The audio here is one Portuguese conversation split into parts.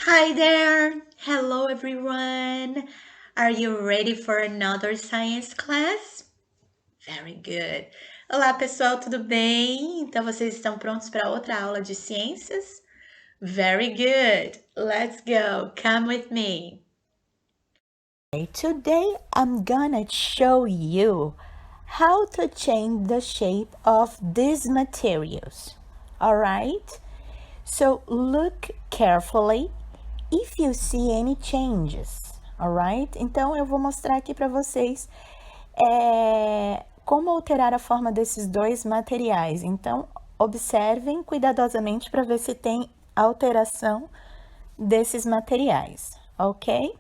Hi there! Hello everyone! Are you ready for another science class? Very good! Olá pessoal, tudo bem? Então vocês estão prontos para outra aula de ciências? Very good! Let's go! Come with me! Today I'm gonna show you how to change the shape of these materials. Alright? So look carefully if you see any changes. Alright? Então eu vou mostrar aqui para vocês como alterar a forma desses dois materiais. Então observem cuidadosamente para ver se tem alteração desses materiais, ok?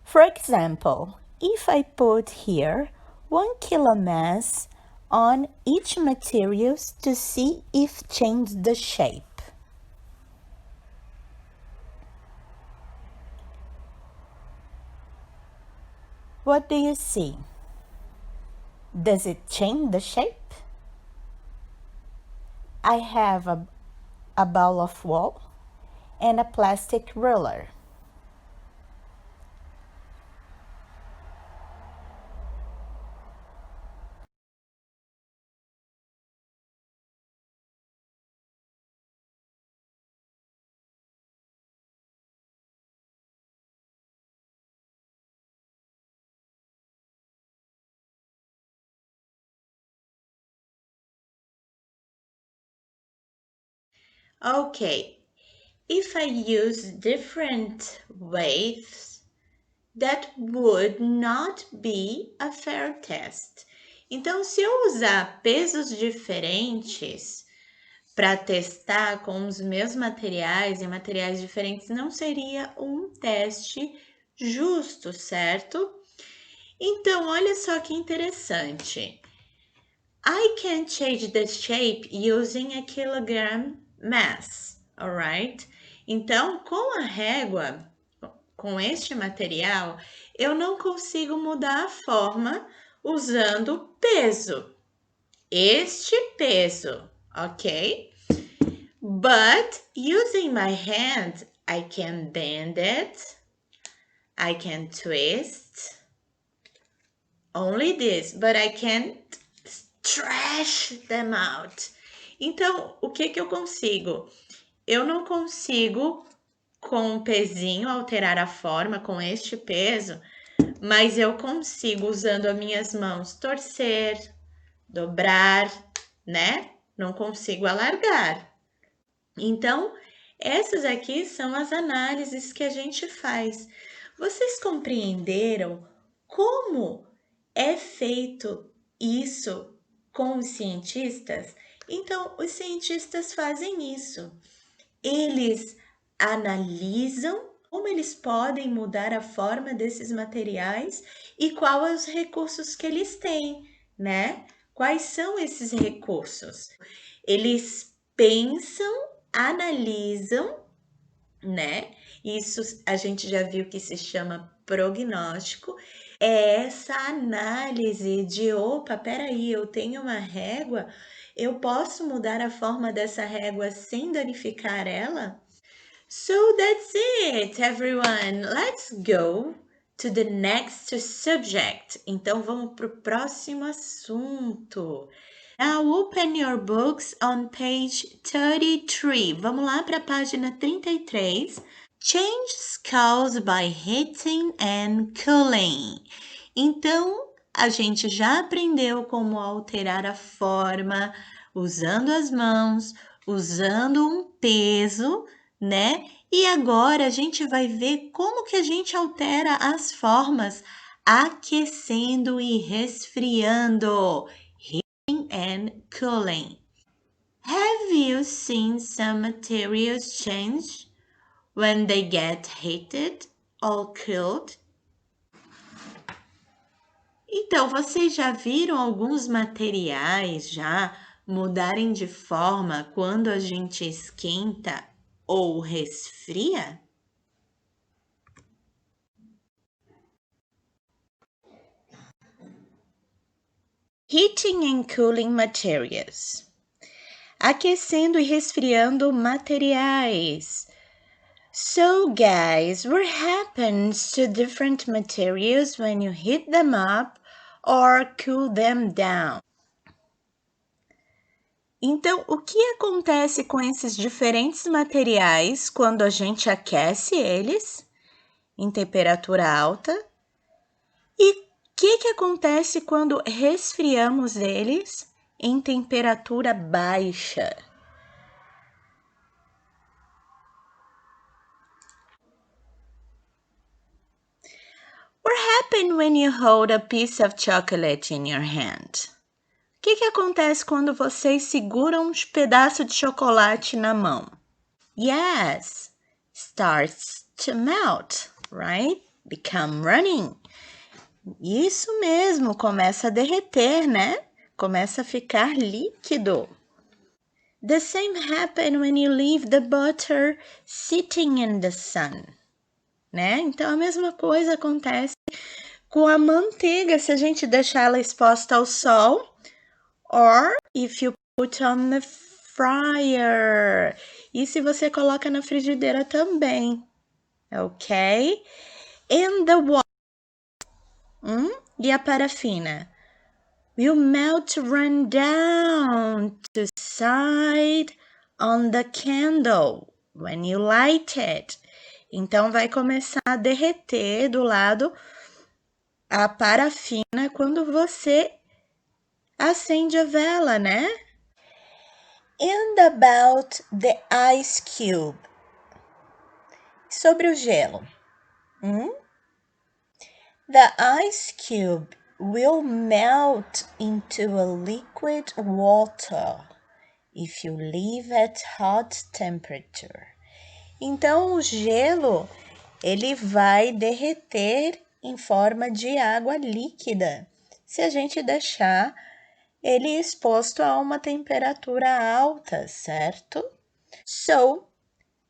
For example, if I put here 1 kilo mass on each materials to see if change the shape. What do you see? Does it change the shape? I have a ball of wool and a plastic ruler. Okay, if I use different weights, that would not be a fair test. Então, se eu usar pesos diferentes para testar com os meus materiais e materiais diferentes, não seria um teste justo, certo? Então, olha só que interessante. I can change the shape using a kilogram mass, alright? Então, com a régua, com este material, eu não consigo mudar a forma usando peso. Este peso, ok? But using my hand, I can bend it, I can twist, only this, but I can't stretch them out. Então, o que eu consigo? Eu não consigo, com o pezinho, alterar a forma com este peso, mas eu consigo, usando as minhas mãos, torcer, dobrar, né? Não consigo alargar. Então, essas aqui são as análises que a gente faz. Vocês compreenderam como é feito isso com os cientistas? Então, os cientistas fazem isso. Eles analisam como eles podem mudar a forma desses materiais e quais os recursos que eles têm, né? Quais são esses recursos? Eles pensam, analisam, né? Isso a gente já viu que se chama prognóstico. É essa análise de, opa, peraí, eu tenho uma régua, eu posso mudar a forma dessa régua sem danificar ela? So that's it, everyone. Let's go to the next subject. Então vamos para o próximo assunto. Now open your books on page 33. Vamos lá para a página 33. Changes caused by heating and cooling. Então, a gente já aprendeu como alterar a forma usando as mãos, usando um peso, né? E agora a gente vai ver como que a gente altera as formas aquecendo e resfriando. Heating and cooling. Have you seen some materials change when they get heated or cooled? Então, vocês já viram alguns materiais já mudarem de forma quando a gente esquenta ou resfria? Heating and cooling materials. Aquecendo e resfriando materiais. So guys, what happens to different materials when you heat them up or cool them down? Então, o que acontece com esses diferentes materiais quando a gente aquece eles em temperatura alta? E o que acontece quando resfriamos eles em temperatura baixa? What happens when you hold a piece of chocolate in your hand? O que acontece quando vocês seguram um pedaço de chocolate na mão? Yes, starts to melt, right? Become running. Isso mesmo, começa a derreter, né? Começa a ficar líquido. The same happens when you leave the butter sitting in the sun, né? Então a mesma coisa acontece com a manteiga se a gente deixar ela exposta ao sol, or if you put on the fryer. E se você coloca na frigideira também, ok? And the water. E a parafina? Will melt run down to side on the candle when you light it. Então vai começar a derreter do lado a parafina quando você acende a vela, né? And about the ice cube. Sobre o gelo. The ice cube will melt into a liquid water if you leave at hot temperature. Então, o gelo, ele vai derreter em forma de água líquida se a gente deixar ele exposto a uma temperatura alta, certo? So,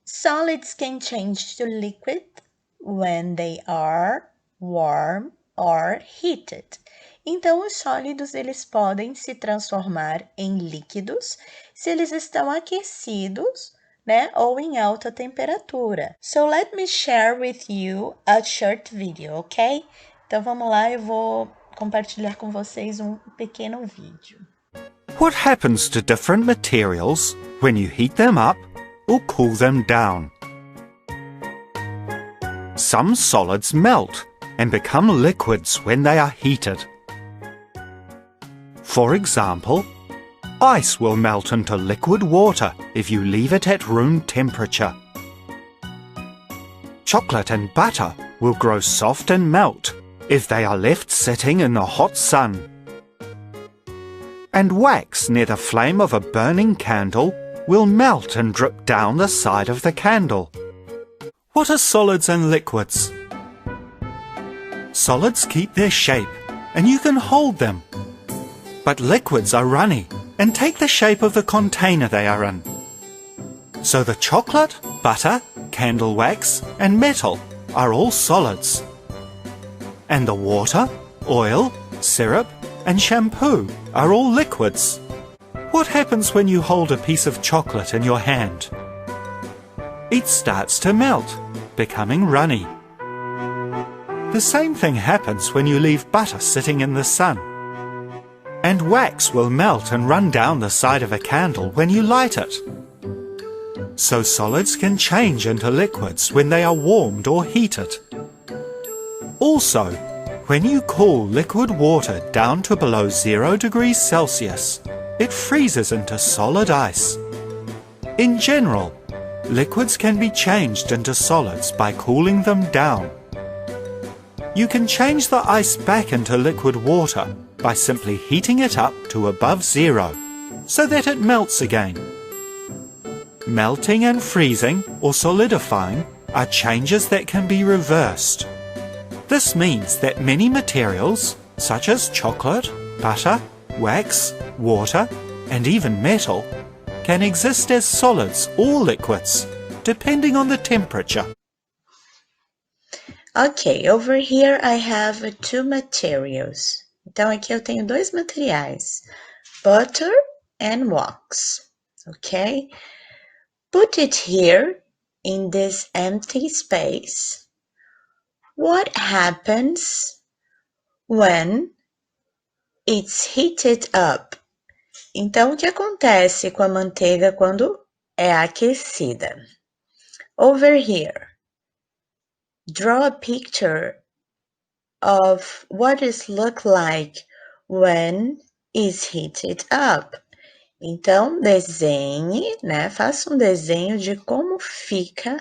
solids can change to liquid when they are warm or heated. Então, os sólidos eles podem se transformar em líquidos se eles estão aquecidos, né, ou em alta temperatura. So let me share with you a short video, ok? Então vamos lá, eu vou compartilhar com vocês um pequeno vídeo. What happens to different materials when you heat them up or cool them down? Some solids melt and become liquids when they are heated. For example, ice will melt into liquid water if you leave it at room temperature. Chocolate and butter will grow soft and melt if they are left sitting in the hot sun. And wax near the flame of a burning candle will melt and drip down the side of the candle. What are solids and liquids? Solids keep their shape and you can hold them. But liquids are runny and take the shape of the container they are in. So the chocolate, butter, candle wax and metal are all solids. And the water, oil, syrup and shampoo are all liquids. What happens when you hold a piece of chocolate in your hand? It starts to melt, becoming runny. The same thing happens when you leave butter sitting in the sun. And wax will melt and run down the side of a candle when you light it. So solids can change into liquids when they are warmed or heated. Also, when you cool liquid water down to below 0 degrees Celsius, it freezes into solid ice. In general, liquids can be changed into solids by cooling them down. You can change the ice back into liquid water by simply heating it up to above 0, so that it melts again. Melting and freezing or solidifying are changes that can be reversed. This means that many materials, such as chocolate, butter, wax, water, and even metal, can exist as solids or liquids, depending on the temperature. Ok, over here I have two materials. Então aqui eu tenho dois materiais, butter and wax, ok? Put it here in this empty space, what happens when it's heated up? Então, o que acontece com a manteiga quando é aquecida? Over here, draw a picture of what it looks like when it's heated up. Então, desenhe, né? Faça desenho de como fica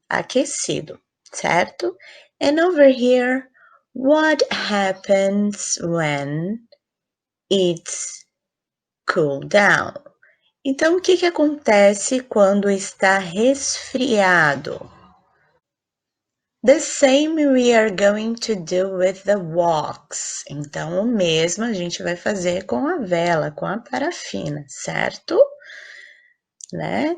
aquecido, certo? And over here, what happens when it's cooled down? Então, o que acontece quando está resfriado? The same we are going to do with the wax. Então, o mesmo a gente vai fazer com a vela, com a parafina, certo? Né?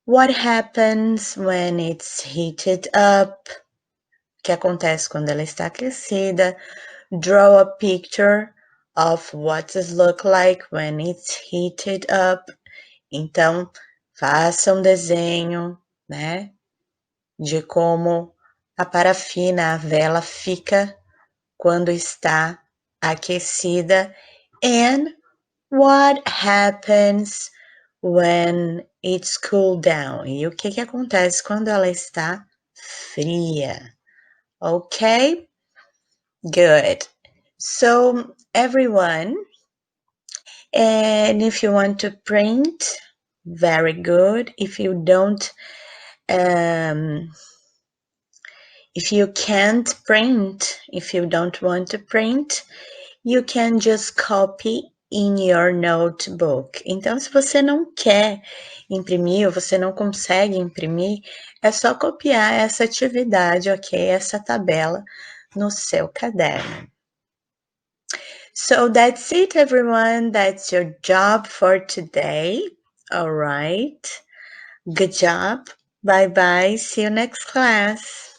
What happens when it's heated up? O que acontece quando ela está aquecida? Draw a picture of what it looks like when it's heated up. Então, faça desenho, né? De como a parafina, a vela fica quando está aquecida. And what happens when it's cooled down? E o que acontece quando ela está fria? Okay? Good. So, everyone, and if you want to print, very good. If you don't, if you can't print, if you don't want to print, you can just copy in your notebook. Então, se você não quer imprimir ou você não consegue imprimir, é só copiar essa atividade, ok? Essa tabela no seu caderno. So that's it, everyone. That's your job for today. All right. Good job. Bye-bye. See you next class.